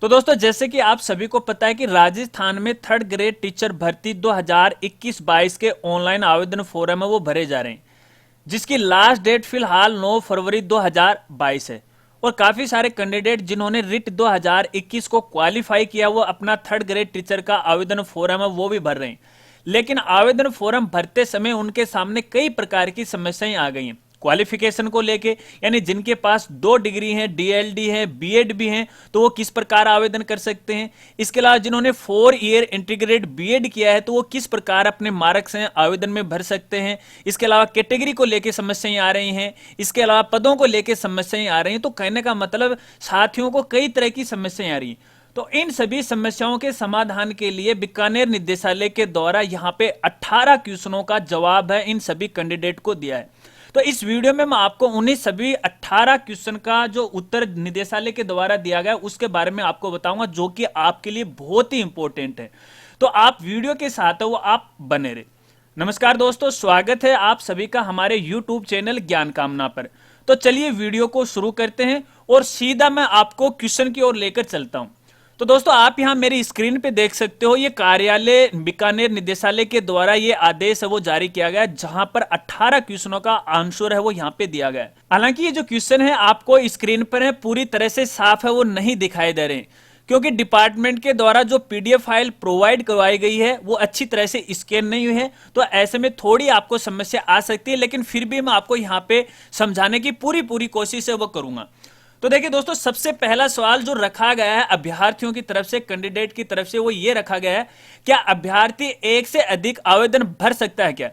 तो दोस्तों जैसे कि आप सभी को पता है कि राजस्थान में थर्ड ग्रेड टीचर भर्ती 2021-22 के ऑनलाइन आवेदन फॉर्म है वो भरे जा रहे हैं, जिसकी लास्ट डेट फिलहाल 9 फरवरी 2022 है। और काफी सारे कैंडिडेट जिन्होंने रिट 2021 को क्वालिफाई किया वो अपना थर्ड ग्रेड टीचर का आवेदन फॉर्म है वो भी भर रहे हैं। लेकिन आवेदन फॉर्म भरते समय उनके सामने कई प्रकार की समस्याएं आ गई हैं क्वालिफिकेशन को लेके, यानी जिनके पास 2 डिग्री हैं, डीएलडी है, बीएड भी हैं, तो वो किस प्रकार आवेदन कर सकते हैं। इसके अलावा जिन्होंने 4 ईयर इंटीग्रेटेड बीएड किया है तो वो किस प्रकार अपने मार्क्स हैं आवेदन में भर सकते हैं। इसके अलावा कैटेगरी को लेके समस्याएं आ रही हैं, इसके अलावा पदों को लेके समस्याएं आ रही हैं। तो कहने का मतलब साथियों को कई तरह की समस्याएं आ रही हैं। तो इन सभी समस्याओं के समाधान के लिए बीकानेर निदेशालय के द्वारा यहाँ पे 18 क्वेश्चनों का जवाब है इन सभी कैंडिडेट को दिया है। तो इस वीडियो में मैं आपको उन्हीं सभी 18 क्वेश्चन का जो उत्तर निदेशालय के द्वारा दिया गया उसके बारे में आपको बताऊंगा, जो कि आपके लिए बहुत ही इंपॉर्टेंट है। तो आप वीडियो के साथ वो आप बने रहे। नमस्कार दोस्तों, स्वागत है आप सभी का हमारे YouTube चैनल ज्ञान कामना पर। तो चलिए वीडियो को शुरू करते हैं और सीधा मैं आपको क्वेश्चन की ओर लेकर चलता हूं। तो दोस्तों आप यहां मेरी स्क्रीन पे देख सकते हो, ये कार्यालय बीकानेर निदेशालय के द्वारा ये आदेश है वो जारी किया गया है, जहां पर 18 क्वेश्चनों का आंसर है वो यहां पे दिया गया है। हालांकि ये जो क्वेश्चन है आपको स्क्रीन पर है पूरी तरह से साफ है वो नहीं दिखाई दे रहे हैं, क्योंकि डिपार्टमेंट के द्वारा जो पीडीएफ फाइल प्रोवाइड करवाई गई है वो अच्छी तरह से स्कैन नहीं हुई है। तो ऐसे में थोड़ी आपको समस्या आ सकती है, लेकिन फिर भी मैं आपको यहाँ पे समझाने की पूरी कोशिश है वो करूंगा। तो देखिए दोस्तों, सबसे पहला सवाल जो रखा गया है अभ्यर्थियों की तरफ से, कैंडिडेट की तरफ से, वो ये रखा गया है, क्या अभ्यर्थी एक से अधिक आवेदन भर सकता है क्या।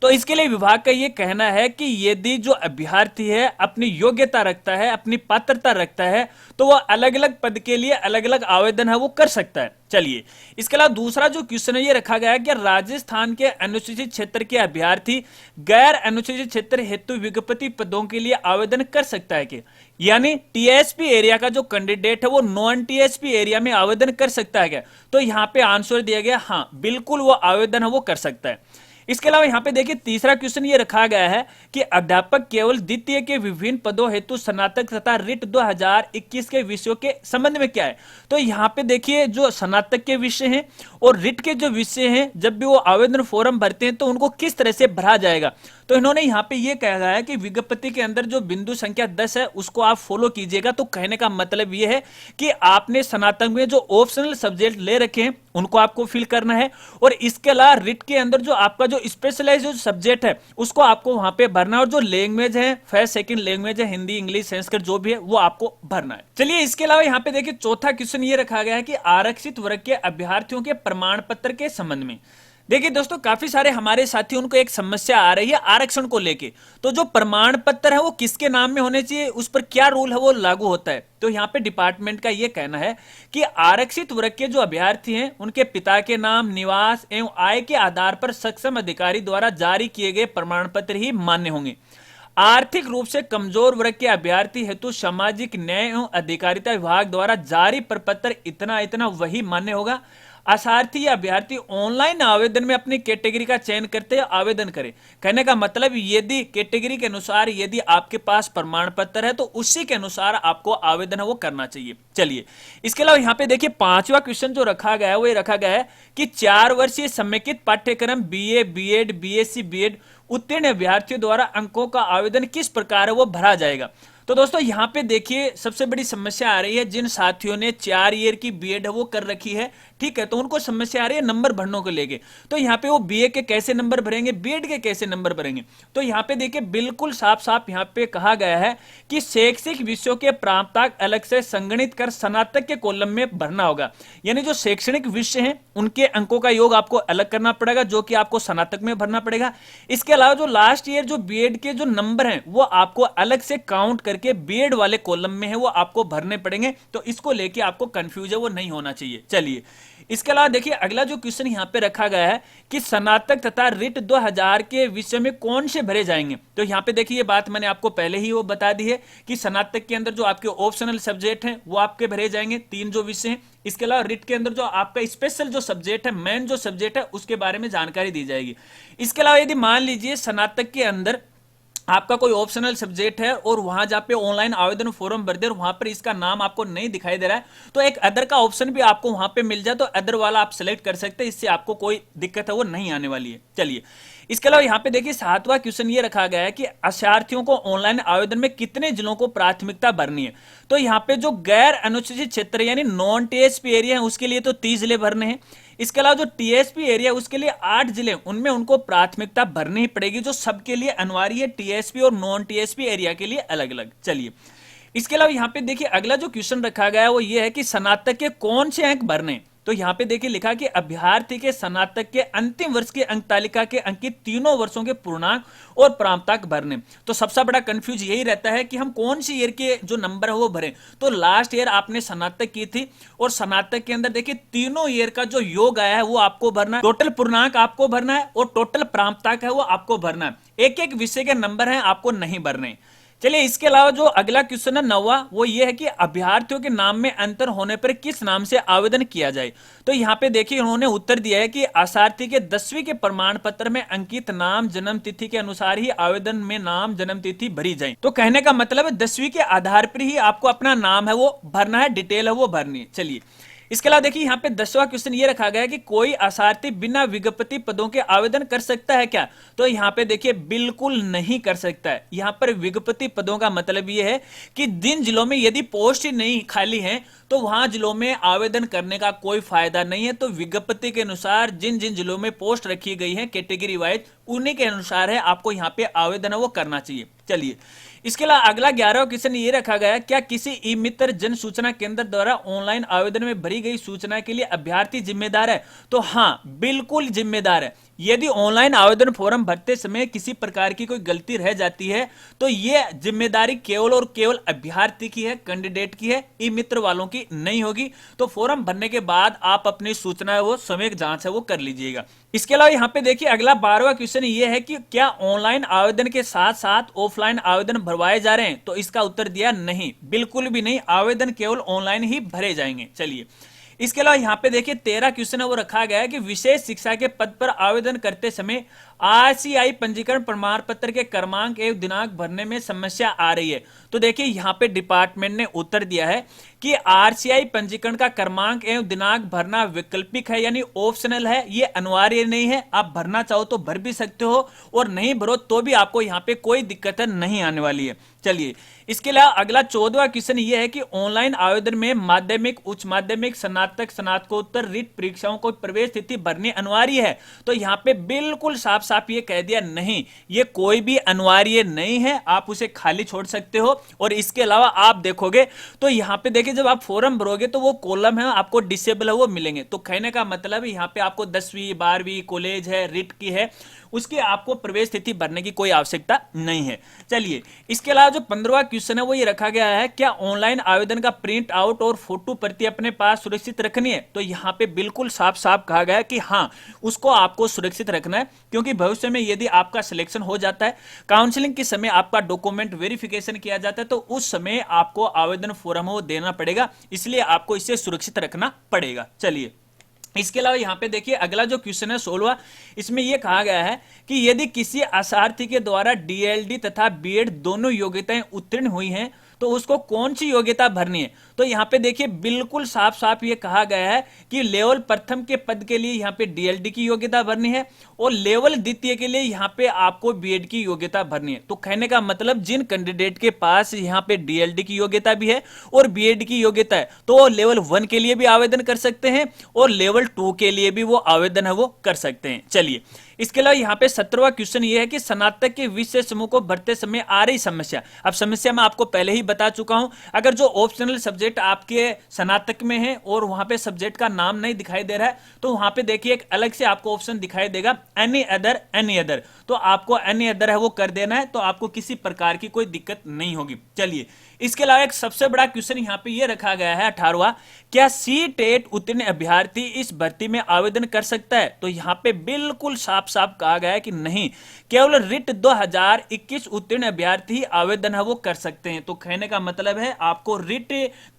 तो इसके लिए विभाग का ये कहना है कि यदि जो अभ्यर्थी है अपनी योग्यता रखता है, अपनी पात्रता रखता है, तो वह अलग अलग पद के लिए अलग अलग आवेदन है वो कर सकता है। चलिए, इसके अलावा दूसरा जो क्वेश्चन है ये रखा गया है कि राजस्थान के अनुसूचित क्षेत्र के अभ्यर्थी गैर अनुसूचित क्षेत्र हेतु विज्ञप्ति पदों के लिए आवेदन कर सकता है क्या, यानी टीएसपी एरिया का जो कैंडिडेट है वो नॉन टीएसपी एरिया में आवेदन कर सकता है क्या। तो यहां पे आंसर दिया गया हाँ, बिल्कुल वो आवेदन है वो कर सकता है। इसके अलावा यहां पे देखिए तीसरा क्वेश्चन ये रखा गया है कि अध्यापक केवल द्वितीय के विभिन्न पदों हेतु स्नातक तथा रिट 2021 के विषयों के संबंध में क्या है। तो यहां पे देखिए जो स्नातक के विषय हैं और रिट के जो विषय हैं, जब भी वो आवेदन फॉर्म भरते हैं तो उनको किस तरह से भरा जाएगा। तो इन्होंने यहाँ पे ये कहा है कि विज्ञप्ति के अंदर जो बिंदु संख्या 10 है उसको आप फॉलो कीजिएगा। तो कहने का मतलब ये है कि आपने स्नातक में जो ऑप्शनल सब्जेक्ट ले रखे हैं उनको आपको फिल करना है, और इसके अलावा रिट के अंदर जो आपका जो स्पेशलाइज जो सब्जेक्ट है उसको आपको वहां पे भरना है, और जो लैंग्वेज है फर्स्ट सेकंड लैंग्वेज है हिंदी इंग्लिश संस्कृत जो भी है वो आपको भरना है। चलिए, इसके अलावा यहाँ पे देखिए चौथा क्वेश्चन ये रखा गया है कि आरक्षित वर्ग के अभ्यर्थियों के प्रमाण पत्र के संबंध में। देखिए दोस्तों, काफी सारे हमारे साथी उनको एक समस्या आ रही है आरक्षण को लेके। तो जो प्रमाण पत्र है वो किसके नाम में होने चाहिए, उस पर क्या रूल है वो लागू होता है। तो यहाँ पे डिपार्टमेंट का ये कहना है कि आरक्षित वर्ग के जो अभ्यर्थी हैं उनके पिता के नाम, निवास एवं आय के आधार पर सक्षम अधिकारी द्वारा जारी किए गए प्रमाण पत्र ही मान्य होंगे। आर्थिक रूप से कमजोर वर्ग के अभ्यर्थी हेतु सामाजिक न्याय एवं अधिकारिता विभाग द्वारा जारी प्रपत्र इतना इतना वही मान्य होगा। असार्थी या अभ्यर्थी ऑनलाइन आवेदन में अपनी कैटेगरी का चयन करते हैं आवेदन करें। कहने का मतलब यदि कैटेगरी के अनुसार यदि आपके पास प्रमाण पत्र है तो उसी के अनुसार आपको आवेदन है वो करना चाहिए। चलिए, इसके अलावा यहाँ पे देखिए पांचवा क्वेश्चन जो रखा गया है वो ये रखा गया है कि 4 वर्षीय समेकित पाठ्यक्रम बीए बीएड बीएससी बीएड उत्तीर्ण अभ्यर्थियों द्वारा अंकों का आवेदन किस प्रकार है वो भरा जाएगा। तो दोस्तों यहाँ पे देखिए सबसे बड़ी समस्या आ रही है जिन साथियों ने 4 ईयर की बीएड है वो कर रखी है, ठीक है, तो उनको समस्या आ रही है नंबर भरने को लेके। तो यहाँ पे वो बीए के कैसे नंबर भरेंगे, बीएड के कैसे नंबर भरेंगे। तो यहाँ पे देखिए बिल्कुल साफ साफ यहाँ पे कहा गया है कि शैक्षिक विषयों के प्राप्तांक अलग से संगणित कर स्नातक के कॉलम में भरना होगा। यानी जो शैक्षणिक विषय हैं उनके अंकों का योग आपको अलग करना पड़ेगा, जो कि आपको स्नातक में भरना पड़ेगा। इसके अलावा जो लास्ट ईयर जो बीएड के जो नंबर हैं वो आपको अलग से काउंट करके बीएड वाले कॉलम में है वो आपको भरने पड़ेंगे। तो इसको लेके आपको कंफ्यूज है वो नहीं होना चाहिए। चलिए, इसके अलावा देखिए अगला जो क्वेश्चन यहाँ पे रखा गया है कि स्नातक तथा रिट 2000 के विषय में कौन से भरे जाएंगे। तो यहाँ पे देखिए ये बात मैंने आपको पहले ही वो बता दी है कि स्नातक के अंदर जो आपके ऑप्शनल सब्जेक्ट हैं वो आपके भरे जाएंगे 3 जो विषय हैं। इसके अलावा रिट के अंदर जो आपका स्पेशल जो सब्जेक्ट है, मेन जो सब्जेक्ट है, उसके बारे में जानकारी दी जाएगी। इसके अलावा यदि मान लीजिए स्नातक के अंदर आपका कोई ऑप्शनल सब्जेक्ट है और वहां जहाँ पे ऑनलाइन आवेदन फॉर्म भर दे और वहां पर इसका नाम आपको नहीं दिखाई दे रहा है, तो एक अदर का ऑप्शन भी आपको वहां पे मिल जाए तो अदर वाला आप सेलेक्ट कर सकते हैं, इससे आपको कोई दिक्कत है वो नहीं आने वाली है। चलिए, इसके अलावा यहाँ पे देखिए 7वां क्वेश्चन ये रखा गया है कि अभ्यर्थियों को ऑनलाइन आवेदन में कितने जिलों को प्राथमिकता भरनी है। तो यहाँ पे जो गैर अनुसूचित क्षेत्र यानी नॉन टीएसपी एरिया है उसके लिए तो 30 जिले भरने हैं। इसके अलावा जो टीएसपी एरिया उसके लिए 8 जिले, उनमें उनको प्राथमिकता भरनी ही पड़ेगी, जो सबके लिए अनिवार्य है, टीएसपी और नॉन टीएसपी एरिया के लिए अलग अलग। चलिए, इसके अलावा यहाँ पे देखिए अगला जो क्वेश्चन रखा गया है वो ये है कि स्नातक के कौन से अंक भरने। तो यहाँ पे देखिए लिखा कि अभ्यर्थी के स्नातक के अंतिम वर्ष की अंक तालिका के अंकित तीनों वर्षों के पूर्णांक और प्राप्तांक भरने। तो सबसे बड़ा कंफ्यूज यही रहता है कि हम कौन सी ईयर के जो नंबर है वो भरें। तो लास्ट ईयर आपने स्नातक की थी और स्नातक के अंदर देखिए तीनों ईयर का जो योग आया है वो आपको भरना है, टोटल पूर्णांक आपको भरना है और टोटल प्राप्तांक है वो आपको भरना है। एक एक विषय के नंबर हैं आपको नहीं भरने। चलिए, इसके अलावा जो अगला क्वेश्चन है 9वां, वो ये है कि अभ्यर्थियों के नाम में अंतर होने पर किस नाम से आवेदन किया जाए। तो यहाँ पे देखिए उन्होंने उत्तर दिया है कि अभ्यर्थी के 10वीं के प्रमाण पत्र में अंकित नाम जन्म तिथि के अनुसार ही आवेदन में नाम जन्म तिथि भरी जाए। तो कहने का मतलब है 10वीं के आधार पर ही आपको अपना नाम है वो भरना है, डिटेल है वो भरनी है। चलिए, इसके अलावा देखिए यहाँ पे 10वां क्वेश्चन ये रखा गया है कि कोई अभ्यर्थी बिना विज्ञप्ति पदों के आवेदन कर सकता है क्या। तो यहाँ पे देखिए बिल्कुल नहीं कर सकता है। यहाँ पर विज्ञप्ति पदों का मतलब ये है कि जिन जिलों में यदि पोस्ट ही नहीं खाली है तो वहां जिलों में आवेदन करने का कोई फायदा नहीं है। तो विज्ञप्ति के अनुसार जिन जिन जिलों में पोस्ट रखी गई है कैटेगरी वाइज, उन्हीं के अनुसार है आपको यहाँ पे आवेदन है वो करना चाहिए। चलिए, इसके अलावा अगला 11वां क्वेश्चन ये रखा गया है, क्या किसी ई मित्र जन सूचना केंद्र द्वारा ऑनलाइन आवेदन में भरी गई सूचना के लिए अभ्यर्थी जिम्मेदार है। तो हाँ, बिल्कुल जिम्मेदार है। यदि ऑनलाइन आवेदन फॉर्म भरते समय किसी प्रकार की कोई गलती रह जाती है तो यह जिम्मेदारी केवल और केवल अभ्यर्थी की है, कैंडिडेट की है, ई मित्र वालों की नहीं होगी। तो फॉर्म भरने के बाद आप अपनी सूचना है वो समय जांच है वो कर लीजिएगा। इसके अलावा यहाँ पे देखिए अगला 12वां क्वेश्चन ये है कि क्या ऑनलाइन आवेदन के साथ साथ ऑफलाइन आवेदन भरवाए जा रहे हैं। तो इसका उत्तर दिया नहीं, बिल्कुल भी नहीं, आवेदन केवल ऑनलाइन ही भरे जाएंगे। चलिए, इसके अलावा यहाँ पे देखिए 13 क्वेश्चन है वो रखा गया है कि विशेष शिक्षा के पद पर आवेदन करते समय आरसीआई पंजीकरण प्रमाण पत्र के क्रमांक एवं दिनांक भरने में समस्या आ रही है। तो देखिए यहाँ पे डिपार्टमेंट ने उत्तर दिया है कि आरसीआई पंजीकरण का क्रमांक एवं दिनांक भरना वैकल्पिक है यानी ऑप्शनल है, ये अनिवार्य नहीं है। आप भरना चाहो तो भर भी सकते हो और नहीं भरो तो भी आपको यहाँ पे कोई दिक्कत नहीं आने वाली है। चलिए, इसके अलावा अगला 14वां क्वेश्चन ये है कि ऑनलाइन आवेदन में माध्यमिक, उच्च माध्यमिक, स्नातक, स्नातकोत्तर रीट परीक्षाओं को प्रवेश तिथि भरनी अनिवार्य है। तो यहाँ पे बिल्कुल साफ साफ ये कह दिया नहीं, ये कोई भी अनिवार्य नहीं है, आप उसे खाली छोड़ सकते हो। और इसके अलावा आप देखोगे तो यहाँ पे देखिए जब आप फॉर्म भरोगे तो वो कॉलम है आपको डिसेबल है वो मिलेंगे। तो कहने का मतलब यहाँ पे आपको 10वीं 12वीं कॉलेज है, रिट की है, उसकी आपको प्रवेश तिथि भरने की कोई आवश्यकता नहीं है। चलिए, इसके अलावा जो 15वां क्वेश्चन है वो ये रखा गया है, क्या ऑनलाइन आवेदन का प्रिंट आउट और फोटो प्रति अपने पास सुरक्षित रखनी है। तो यहाँ पे बिल्कुल साफ साफ कहा गया है कि हाँ, उसको आपको सुरक्षित रखना है, क्योंकि भविष्य में यदि आपका सिलेक्शन हो जाता है, काउंसलिंग के समय आपका डॉक्यूमेंट वेरिफिकेशन किया जाता है, तो उस समय आपको आवेदन फॉर्म वो देना पड़ेगा, इसलिए आपको इसे सुरक्षित रखना पड़ेगा। चलिए, इसके अलावा यहाँ पे देखिए अगला जो क्वेश्चन है 16वां, इसमें यह कहा गया है कि यदि किसी अभ्यर्थी के द्वारा डीएलडी तथा बीएड दोनों योग्यताएं उत्तीर्ण हुई हैं तो उसको कौन सी योग्यता भरनी है। तो यहाँ पे देखिए बिल्कुल साफ साफ ये कहा गया है कि लेवल प्रथम के पद के लिए यहाँ पे डीएलडी की योग्यता भरनी है और लेवल द्वितीय के लिए यहाँ पे आपको बीएड की योग्यता भरनी है। तो कहने का मतलब जिन कैंडिडेट के पास यहाँ पे डीएलडी की योग्यता भी है और बीएड की योग्यता है तो वो लेवल 1 के लिए भी आवेदन कर सकते हैं और लेवल 2 के लिए भी वो आवेदन है वो कर सकते हैं। चलिए, इसके अलावा यहाँ पे 17वां क्वेश्चन ये है कि स्नातक के विषय समूह को भरते समय आ रही समस्या। अब समस्या मैं आपको पहले ही बता चुका हूं, अगर जो ऑप्शनल सब्जेक्ट आपके स्नातक में है और वहां पे सब्जेक्ट का नाम नहीं दिखाई दे रहा है तो वहां पे देखिए एक अलग से आपको ऑप्शन दिखाई देगा एनी अदर, एनी अदर, तो आपको एनी अदर है वो कर देना है, तो आपको किसी प्रकार की कोई दिक्कत नहीं होगी। चलिए, इसके अलावा एक सबसे बड़ा क्वेश्चन यहाँ पे ये रखा गया है 18वां, क्या सी टेट उत्तीर्ण अभ्यर्थी इस भर्ती में आवेदन कर सकता है। तो यहाँ पे बिल्कुल साफ साफ कहा गया है कि नहीं, केवल रिट 2021 उत्तीर्ण अभ्यर्थी आवेदन है वो कर सकते हैं। तो कहने का मतलब है आपको रिट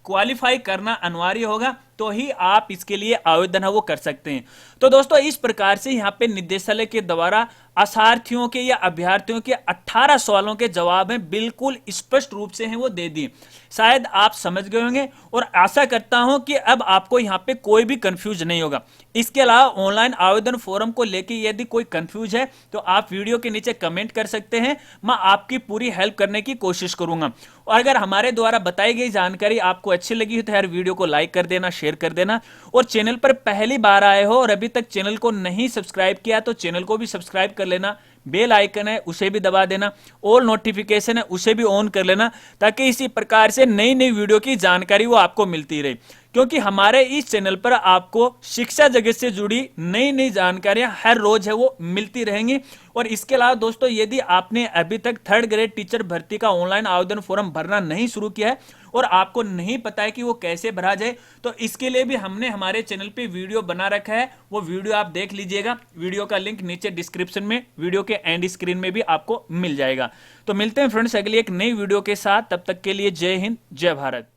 क्वालिफाई करना अनिवार्य होगा। तो तो ही आप इसके लिए आवेदन है वो कर सकते हैं। तो दोस्तों इस प्रकार से यहाँ पे निदेशालय के द्वारा असार्थियों के या अभ्यर्थियों के 18 सवालों के जवाब हैं बिल्कुल स्पष्ट रूप से हैं वो दे दिए। शायद आप समझ गए होंगे और आशा करता हूं कि अब आपको यहां पे कोई भी कंफ्यूज नहीं होगा। इसके अलावा ऑनलाइन आवेदन फॉर्म को लेकर यदि कोई कंफ्यूज है तो आप वीडियो के नीचे कमेंट कर सकते हैं, मैं आपकी पूरी हेल्प करने की कोशिश करूंगा। और अगर हमारे द्वारा बताई गई जानकारी आपको अच्छी लगी हो तो यार वीडियो को लाइक कर देना, शेयर कर देना, और चैनल पर पहली बार आए हो और अभी तक चैनल को नहीं सब्सक्राइब किया तो चैनल को भी सब्सक्राइब कर लेना, बेल आइकन है उसे भी दबा देना, और नोटिफिकेशन है उसे भी ऑन कर लेना, ताकि इसी प्रकार से नई नई वीडियो की जानकारी वो आपको मिलती रहे। क्योंकि हमारे इस चैनल पर आपको शिक्षा जगत से जुड़ी नई नई जानकारियां हर रोज है वो मिलती रहेंगी। और इसके अलावा दोस्तों यदि आपने अभी तक 3rd ग्रेड टीचर भर्ती का ऑनलाइन आवेदन फॉर्म भरना नहीं शुरू किया है और आपको नहीं पता है कि वो कैसे भरा जाए, तो इसके लिए भी हमने हमारे चैनल पे वीडियो बना रखा है, वो वीडियो आप देख लीजिएगा। वीडियो का लिंक नीचे डिस्क्रिप्शन में, वीडियो के एंड स्क्रीन में भी आपको मिल जाएगा। तो मिलते हैं फ्रेंड्स अगली एक नई वीडियो के साथ, तब तक के लिए जय हिंद, जय भारत।